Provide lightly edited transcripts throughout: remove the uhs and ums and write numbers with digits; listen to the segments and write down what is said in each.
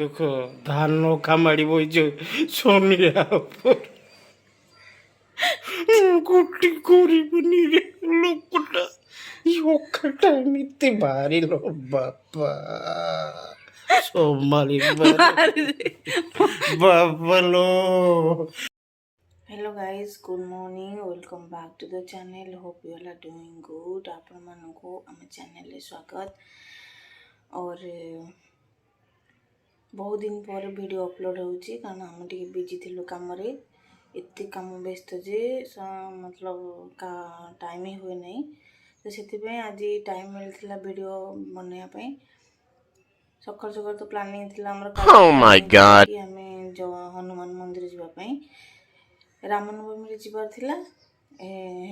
ଦେଖ ଧାନ କାମାଡ଼ି ବଇଛ ସମିରା ଗୋଟି କରିବୁନି ରେ ଲୋକଟା ଅଖାଟା ଏମିତି ବାହାରିଲ ବାପା ସମ୍ଭାଳି ବାପା ଲୋ। Hello guys, good morning, welcome back to the channel. Hope you are doing good. आपण मानकु आम चैनल रे स्वागत। और बहुत दिन पर वीडियो अपलोड होउची कारण हम टिके बिजी थिलु काम रे। एते काम व्यस्त जे मतलब का टाइम ही हुए नहीं, तो सेति पे आज टाइम मिलथिला वीडियो बनया पे। सकाल सकाल तो प्लानिंग थिला हमर कि हमें जो हनुमान मंदिर जीवा पे रामनवमी जीवार थिला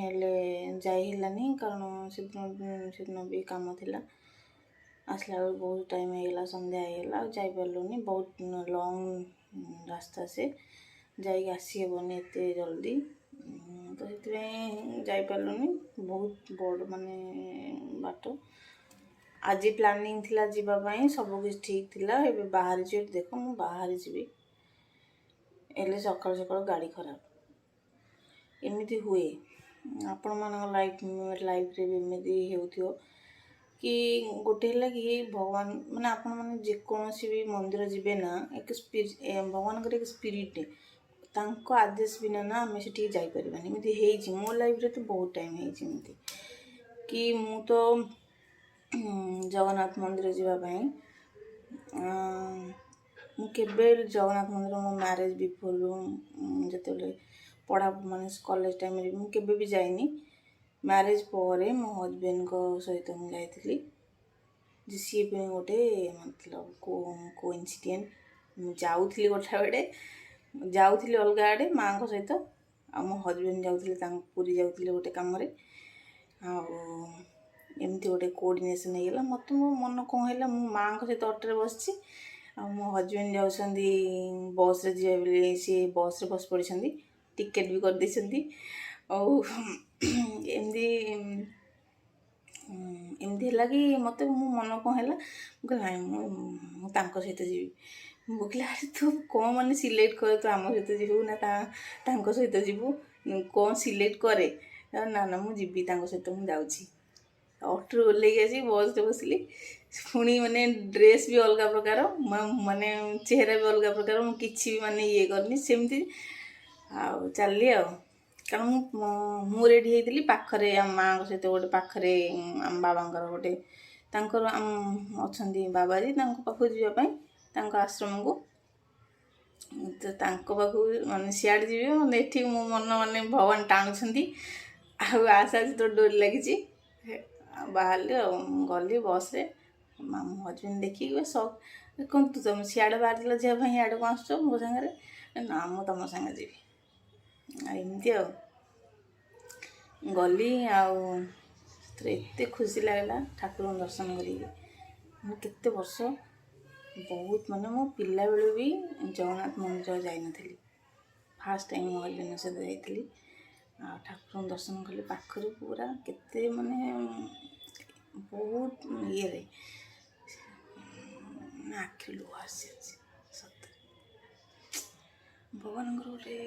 हेले जाई हिलानी कारण सेदिन भी काम थिला। आसला बहुत टाइम होगा, संध्या होगा, जाई पार्लुनी। बहुत लॉन्ग रास्ता से जाई आसी हेबनी एते जल्दी, तो से जाई पार्लुनी। बहुत बड़ माने बाट। आज प्लानिंग थिला जीवा पई, सब कुछ ठीक थिला। एबे बाहर जे देखो मु बाहर जीवी एले सकाळ सकाळ गाड़ी खराब एमती हुए। आपण मान लाइफ रे भी एमती हेउथियो कि गोटे है कि भगवान माने आपण माने जेकोसी भी मंदिर जीवे ना, एक भगवान एक स्पिरिट तांको आदेश बिना ना आम से जाई परिबानी। एमती हेइची मो लाइफ रे तो बहुत टाइम हेइची एमती कि मु तो जगन्नाथ मंदिर जीवा पई मु केबे जगन्नाथ मंदिर मो मैरिज बिफोर जते पढ़ा माने कॉलेज टाइम रे मु केबे भी जाइनी। मैरिज पर मो हजबैंड को सहित मु जाइथिली जे सी पे गोटे मतलब को इंसिडेंट मु जाउथिली गोठा बेडे जाउथिली अलगा आडे मां को सहित आ मो हजबैंड जाउथिली पुरी जाउथिली गोटे काम रे। आ एमती गोटे कोऑर्डिनेशन हेला मत मो मन को हेला मु मां को सहित ऑटो रे बसछि आ मो हजबैंड जाउछंदी बस रे जिया बेले से बस रे बस पड़िछंदी, टिकेट भी कर देछंदी। औ एमती एमती है कि मत मो मन कौन है ना मुझे सहित जीवी बुकला तू कौन मैंने सिलेक्ट करे तू आम सहित जीवु ना सहित जीवु कौन सिलेक्ट करे ना ना मुझे सहित मुझे जाऊँगी। ऑटो ओल्ल बस बसली पुणी माने ड्रेस भी अलग प्रकार माने चेहरा भी अलग प्रकार मुझे भी माने ये करनी सेमती आउ चलली आ कारण मु रेडी होती पाखरे माँ सहित गोटे पाखरे आम बाबा गोटे अच्छा बाबाजी पाखु जावाई आश्रम को, तो पाखु मानने सियाड़े जी मैंने ये मो मन मानने भगवान टाणुंट आस आज तो डोरी लगी बाहर गली बस रे मो हजबैंड देखिए सब कौन तू तुम सियाड़े बाहर झील भाई इे कौन आस मो सागर ना मु तुम सागे जी एमती गली आते खुशी लगला ठाकुर दर्शन करते वर्ष बहुत माने मो पिला बेलू भी जगन्नाथ मंदिर जाइनथि। फास्ट टाइम मो हजबैंड सहित जाइली ठाकुर दर्शन कली पाखर पूरा केते माने बहुत ये रे आखि लुह आसी सत भगवान गोटे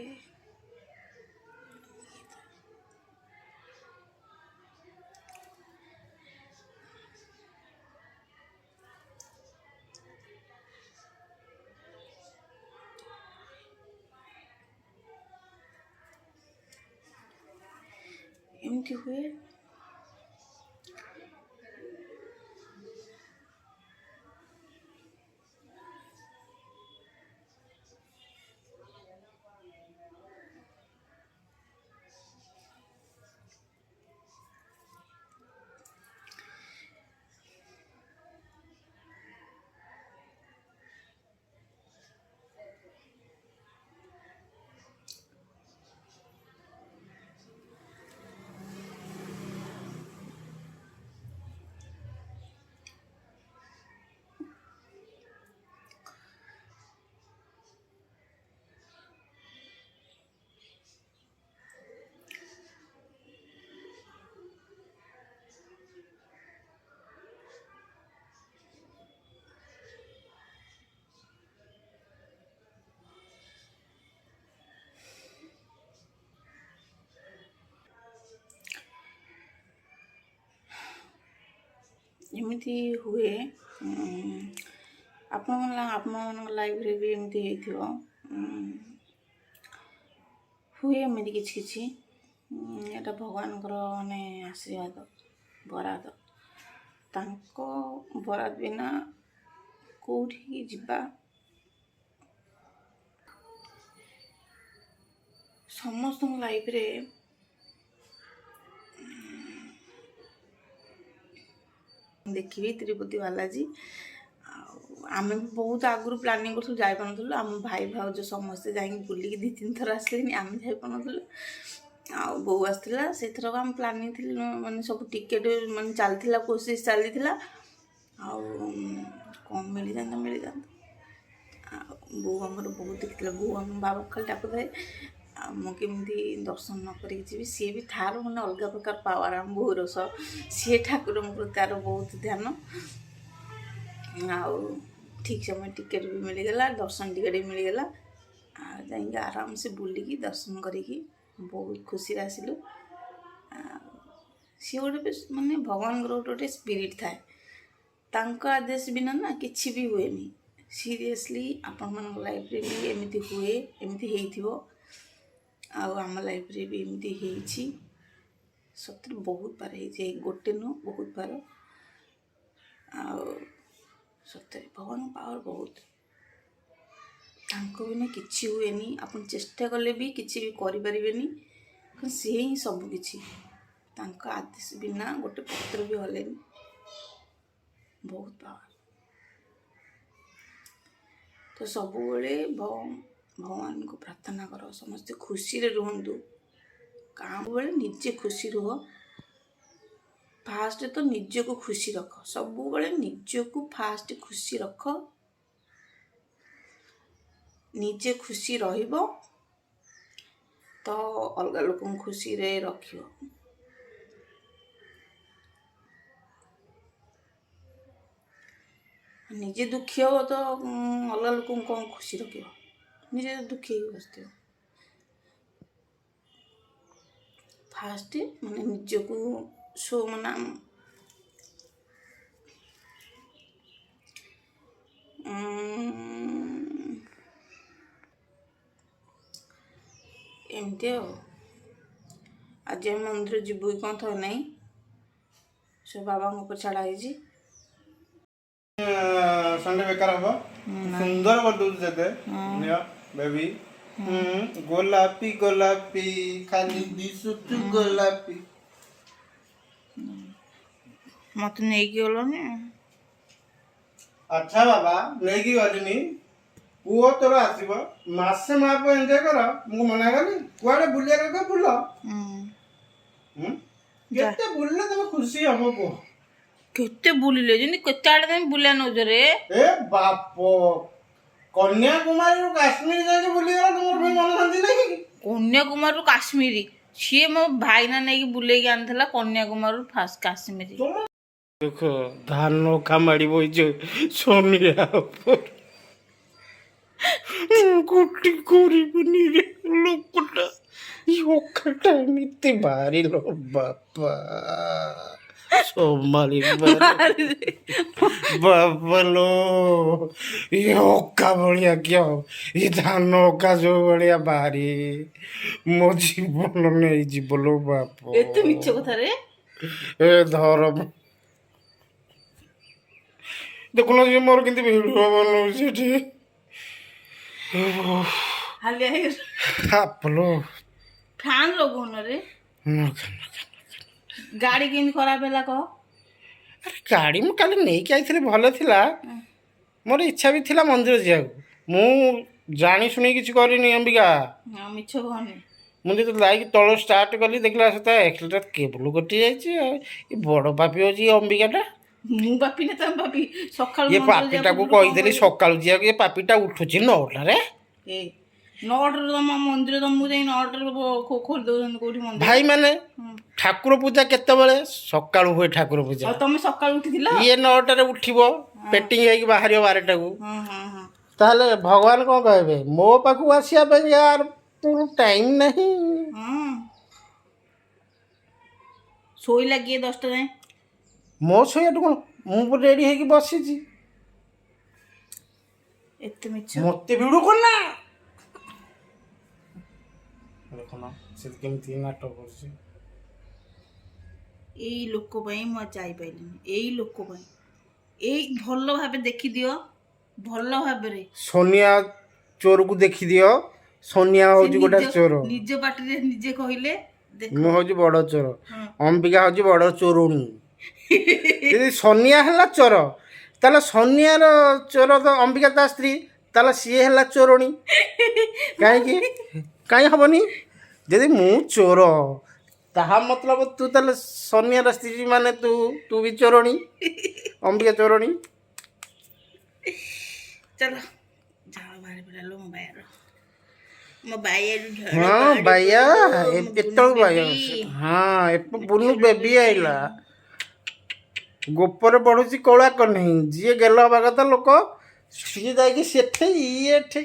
एमती हुए। ଏମିତି ହୁଏ। ଆପଣମାନଙ୍କ ଲାଇଫରେ ବି ଏମିତି ହେଇଥିବ। ହୁଏ ଏମିତି କିଛି କିଛି। ଏଇଟା ଭଗବାନଙ୍କର ମାନେ ଆଶୀର୍ବାଦ, ବରାଦ। ତାଙ୍କ ବରାଦ ବିନା କେଉଁଠିକି ଯିବା ସମସ୍ତଙ୍କ ଲାଇଫରେ ଦେଖିବି ତିରୁପତି ବାଲାଜୀ। ଆଉ ଆମେ ବି ବହୁତ ଆଗରୁ ପ୍ଲାନିଂ କରୁଥିଲୁ, ଯାଇପାରୁନଥିଲୁ। ଆମ ଭାଇ ଭାଉଜ ସମସ୍ତେ ଯାଇକି ବୁଲିକି 2-3 ଥର ଆସିଲେଣି, ଆମେ ଯାଇପାରୁନଥିଲୁ। ଆଉ ବୋଉ ଆସିଥିଲା, ସେଇଥରକ ଆମେ ପ୍ଲାନିଂ ଥିଲୁ, ମାନେ ସବୁ ଟିକେଟ୍ ମାନେ ଚାଲିଥିଲା, କୋସିସ୍ ଚାଲିଥିଲା। ଆଉ କ'ଣ ମିଳିଯାନ୍ତା। ଆଉ ବୋଉ ଆମର ବହୁତ ଦେଖିଥିଲା। ବୋଉ ଆମ ବାବା ଖାଲି ଡାକୁଥାଏ ଆଉ ମୁଁ କେମିତି ଦର୍ଶନ ନ କରିକି ଯିବି। ସିଏ ବି ତାର ମାନେ ଅଲଗା ପ୍ରକାର ପାୱାର। ଆମ ବୋଉର ସିଏ ଠାକୁରଙ୍କ ପ୍ରତି ତାର ବହୁତ ଧ୍ୟାନ। ଆଉ ଠିକ୍ ସମୟ ଟିକେଟ୍ ବି ମିଳିଗଲା, ଦର୍ଶନ ଟିକେଟ୍ ବି ମିଳିଗଲା। ଆଉ ଯାଇକି ଆରାମସେ ବୁଲିକି ଦର୍ଶନ କରିକି ବହୁତ ଖୁସିରେ ଆସିଲୁ। ଆଉ ସିଏ ଗୋଟେ ବି ମାନେ ଭଗବାନଙ୍କର ଗୋଟେ ସ୍ପିରିଟ୍ ଥାଏ। ତାଙ୍କ ଆଦେଶ ବିନା ନା କିଛି ବି ହୁଏନି। ସିରିୟସଲି ଆପଣମାନଙ୍କ ଲାଇଫରେ ବି ଏମିତି ହୁଏ, ଏମିତି ହେଇଥିବ। ଆଉ ଆମ ଲାଇଫରେ ବି ଏମିତି ହେଇଛି। ସତରେ ବହୁତ ବାର ହେଇଛି, ଗୋଟେ ନୁହଁ ବହୁତ ବାର। ଆଉ ସତରେ ଭଗବାନଙ୍କ ପାୱାର ବହୁତ। ତାଙ୍କ ବିନା କିଛି ହୁଏନି। ଆପଣ ଚେଷ୍ଟା କଲେ ବି କିଛି ବି କରିପାରିବେନି, କାରଣ ସିଏ ହିଁ ସବୁ କିଛି। ତାଙ୍କ ଆଦେଶ ବିନା ଗୋଟେ ପତ୍ର ବି ହଲେନି। ବହୁତ ପାୱାର। ତ ସବୁବେଳେ ଭଗବାନଙ୍କୁ ପ୍ରାର୍ଥନା କର, ସମସ୍ତେ ଖୁସିରେ ରୁହନ୍ତୁ। କାହାବେଳେ ନିଜେ ଖୁସି ରୁହ। ଫାଷ୍ଟ ତ ନିଜକୁ ଖୁସି ରଖ। ସବୁବେଳେ ନିଜକୁ ଫାଷ୍ଟ ଖୁସି ରଖ। ନିଜେ ଖୁସି ରହିବ ତ ଅଲଗା ଲୋକଙ୍କୁ ଖୁସିରେ ରଖିବ। ନିଜେ ଦୁଃଖୀ ହେବ ତ ଅଲଗା ଲୋକଙ୍କୁ କ'ଣ ଖୁସି ରଖିବ? ନିଜେ ଦୁଃଖୀ ହେଇକି ବସିଥିବ। ଫାଷ୍ଟ ମାନେ ନିଜକୁ ମାନେ ଏମିତି ଆଉ। ଆଜି ଆମେ ମନ୍ଦିର ଯିବୁ କି କ'ଣ ଥରେ ନାହିଁ, ସବୁ ବାବାଙ୍କ ଉପରେ ଛାଡ଼ା ହେଇଛି। ସଣ୍ଡେ ବେକାର ହବ। ସୁନ୍ଦର କରିଦଉଛି ତତେ ବେବି। ଗୋଲାପି ଗୋଲାପି ଖାଲି ଦିଶୁଛୁ ଗୋଲାପି। ମତେ ନେଇକି ଗଲନି। ଆଚ୍ଛା ବାବା, ନେଇକି ଗଲିନି। ପୁଅ ତୋର ଆସିବ, ମାସେ ମାପ ଏନ୍ଜୟ କର। ମୁଁ ମନା କଲି? କୁଆଡେ ବୁଲିବା କଥା ବୁଲ। କେତେ ବୁଲିଲେ ତମେ ଖୁସି ହବ କୁହ? କେତେ ବୁଲିଲେ ଯେମିତି କେତେ ଆଡେ ତମେ ବୁଲିଆ ନଉଛ ରେ। ଏ ବାପ, କନ୍ୟାକୁମାରୀରୁ କାଶ୍ମୀର ଯାଇକି ବୁଲିଗଲା, ତମର ବି ମନ ଶାନ୍ତି ନାହିଁ? କନ୍ୟାକୁମାରୀରୁ କାଶ୍ମୀର ସିଏ ମୋ ଭାଇନା ନେଇକି ବୁଲେଇକି ଆଣିଥିଲା। କନ୍ୟାକୁମାରୀରୁ ଫାଷ୍ଟ କାଶ୍ମୀର। ଦେଖ ଧାନ କାମାଡ଼ି ବଇଛ ସୋନିଆ ଗୋଟି କରିବୁନି ରେ ଲୋକଟା। ଅଖାଟା ଏମିତି ବାହାରିଲ ବାପା, ସମ୍ଭାଳି ବାବାଲୋ। ଏ ଅକା ଭଳିଆ କିଅ, ଏ ଧାନ ଅକା ଯୋଉ ଭଳିଆ ବାହାରି ମୋ ଜୀବନ ନେଇଯିବ ଲୋ ବାପ। ଏତେ ମିଛ କଥା ରେ। ଏ ଧର ଦେଖୁନ ଯେ ମୋର କେମିତି ଭିଡ଼ିଓ ବନଉଛି ଏଠି। ହାଲିଆ ହେଇଗଲା। ଆପଲୋ ଫ୍ୟାନ୍ ଲଗଉନ ରେ। ଗାଡ଼ି କେମିତି ଖରାପ ହେଲା କହ? ଆରେ ଗାଡ଼ି ମୁଁ କାଲି ନେଇକି ଆଇଥିଲି, ଭଲ ଥିଲା। ମୋର ଇଚ୍ଛା ବି ଥିଲା ମନ୍ଦିର ଯିବାକୁ। ମୁଁ ଜାଣି ଶୁଣି କିଛି କରିନି ଅମ୍ବିକା। ମିଛ କହନି। ମୁଁ ଯେତେବେଳେ ଯାଇକି ତଳ ଷ୍ଟାର୍ଟ କଲି, ଦେଖିଲା ସେଟା ଏକ୍ସଲେଟର କେବୁଲ କଟି ଯାଇଛି। ଆଉ ଏ ବଡ଼ ପାପି ଅଛି ଅମ୍ବିକାଟା। ମୁଁ ପାପି ନା ତମେ ପାପି? ସକାଳୁ ଏ ପାପିଟାକୁ କହିଦେଲି ସକାଳୁ ଯିବାକୁ, ଏ ପାପିଟା ଉଠୁଛି 9ଟାରେ। 9ଟାରେ ତମ ମନ୍ଦିର, ତମକୁ ଯାଇ 9ଟାରେ ଖୋଲି ଦଉଛନ୍ତି କୋଉଠି ମନ୍ଦିର? ଭାଇ ମାନେ ଠାକୁର ପୂଜା କେତେବେଳେ? ସକାଳୁ ହୁଏ ଠାକୁର ପୂଜା। ତମେ ସକାଳୁ ଉଠିଥିଲ? ଇଏ 9ଟାରେ ଉଠିବ, ପେଟିଂ ହେଇକି ବାହାରିବ 12ଟାକୁ। ତାହେଲେ ଭଗବାନ କ'ଣ କହିବେ? ମୋ ପାଖକୁ ଆସିବା ପାଇଁ ୟାର ତୋର ଟାଇମ୍ ନାହିଁ। ଶୋଇଲା କିଏ 10ଟା ଯାଏଁ? ମୋ ଶୋଇବାଠୁ କ'ଣ? ମୁଁ ରେଡି ହେଇକି ବସିଛି, ଏତେ ମିଛ। ମତେ ଭିଡୁ କଲା। ଦେଖୁନ ସେ କେମିତି ନାଟକ କରୁଛି। ଏଇ ଲୋକ ପାଇଁ ମୁଁ ଆଜି ଯାଇପାରିଲିନି, ଏଇ ଲୋକ ପାଇଁ। ଏଇ ଭଲ ଭାବେ ଦେଖିଦିଅ, ଭଲ ଭାବରେ। ସୋନିଆ ଚୋରକୁ ଦେଖିଦିଅ, ସୋନିଆ ସେ ହଉଛି ଗୋଟେ ଚୋର, ନିଜ ପାଟିରେ ନିଜେ କହିଲେ। ଦେଖ ମୁଁ ହଉଛି ବଡ ଚୋର, ହଁ। ଅମ୍ବିକା ହଉଛି ବଡ ଚୋରୁଣୀ। ଯଦି ସୋନିଆ ହେଲା ଚୋର, ତାହେଲେ ସୋନିଆର ଚୋର ତ ଅମ୍ବିକା ତା ସ୍ତ୍ରୀ, ତାହେଲେ ସିଏ ହେଲା ଚୋରୁଣୀ। କାହିଁକି କାହିଁ ହବନି? ଯଦି ମୁଁ ଚୋର, ତାହା ମତଲବ ତୁ ତାହେଲେ ସୋନିଆର ସ୍ତ୍ରୀ, ମାନେ ତୁ ବି ଚୋରଣୀ, ଅମ୍ବିକା ଚୋରଣୀ। ଚାଲ ଝାଳ ବାହାରି ପଡିଲା ମୋ ବାଇର, ମୋ ବାଇରୁ ଝାଳ ହଁ ବାହାରି ବାଇଆ, ପଡିଲା, ମୋ ଏତେବେଳୁ ବୁନୁ ବାଇଆ। ବେବି। ହଁ ବୁନୁ ବେବି ଆଇଲା। ଗୋପରେ ବଢୁଛି କଳା କହ୍ନେଇ, ଯିଏ ଗେଲ ହବା କଥା ଲୋକ ସିଏ ଯାଇକି ସେଠେ, ଇଏ ଏଠେ।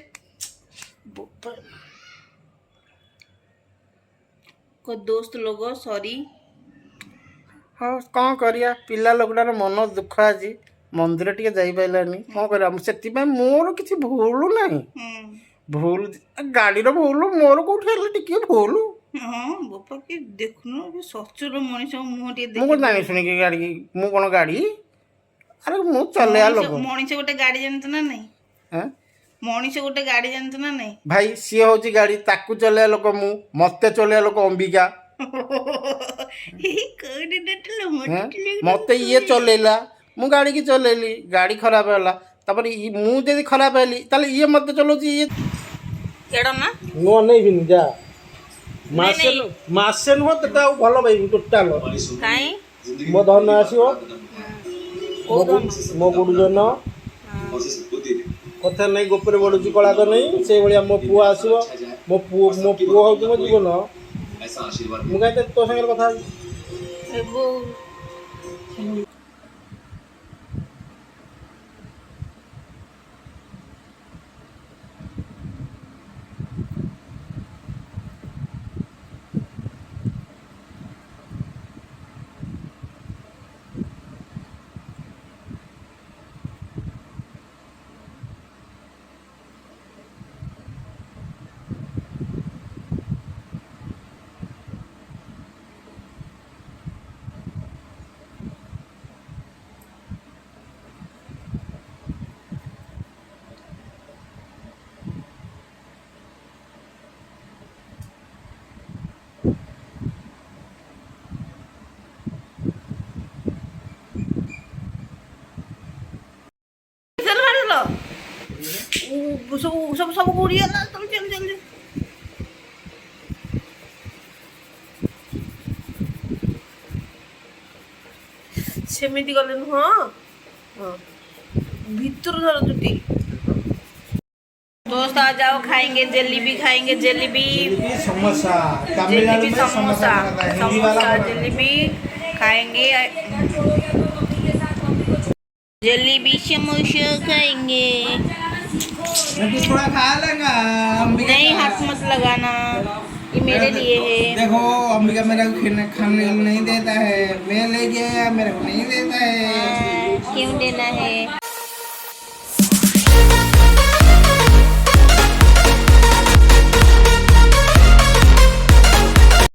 को दोस्त लोगो सॉरी। ହଁ କ'ଣ କରିବା, ପିଲା ଲୋକଟାର ମନ ଦୁଃଖ ଆଜି, ମନ୍ଦିର ଟିକେ ଯାଇପାରିଲାନି, କ'ଣ କରିବା। ସେଥିପାଇଁ ମୋର କିଛି ଭୁଲ ନାହିଁ। ଭୁଲ ଗାଡ଼ିର ଭୁଲ, ମୋର କୋଉଠି ହେଲେ ଟିକେ ଭୁଲ। ହଁ ବାପା କି ଦେଖୁନ ସଚୁର ମଣିଷ ମୁହଁ ଟିକେ ମୁଁ କ'ଣ ଜାଣି ଶୁଣିକି ଗାଡ଼ି, ମୁଁ କ'ଣ ଗାଡ଼ି, ଆରେ ମୁଁ ଚଲେଇବା ଲୋକ। ମଣିଷ ଗୋଟେ ଗାଡ଼ି ଜାଣିଛ ନା ନାଇଁ? ମଣିଷ ଗୋଟେ ଗାଡ଼ି ଜାଣିଛ ନା ନାଇଁ? ଭାଇ ସିଏ ହଉଛି ଗାଡ଼ି, ତାକୁ ଚଲେଇବା ଲୋକ ମୁଁ, ମତେ ଚଲେଇବା ଲୋକ ଅମ୍ବିକା। ମତେ ଇଏ ଚଲେଇଲା, ମୁଁ ଗାଡ଼ି କି ଚଲେଇଲି, ଗାଡ଼ି ଖରାପ ହେଲା, ତାପରେ ମୁଁ ଯଦି ଖରାପ ହେଲି ତାହେଲେ ଇଏ ମତେ ଚଲଉଛି। ଇଏ ଏଡା ନା ମୁଁ ଅନେଇବିନି, ଯା ମାସେ ନୁହଁ ତତେ ଆଉ ଭଲ ପାଇବି ଟୋଟାଲ। କାଇଁ ମୋ ଧନ ଆସିବ, ମୋ ଗୁରୁଜନ କଥା ନାଇଁ, ଗୋପରେ ବଢୁଛି କଳା କହ୍ନେଇ, ସେଇଭଳିଆ ମୋ ପୁଅ ଆସିବ। ମୋ ପୁଅ ହଉଛି ମୋ ଜୀବନ। ମୁଁ କାହିଁ ତୋ ସାଙ୍ଗରେ କଥା ହେବି? सब उड़ीगला, तुम चल जल्दी। सेमिति गले नुह भीतर धर चुटी। दोस्त आ जाओ, खाएंगे जलेबी, खाएंगे जलेबी, समोसा, जलेबी समोसा, समोसा जलेबी खाएंगे, जलेबी समोसा खाएंगे। थोड़ा खा लेगा। नहीं हाथ मत लगाना, ये मेरे लिए है। देखो अंबिका मेरा को खाने नहीं देता है, मैं ले गया मेरे को नहीं देता है। क्यों देना है?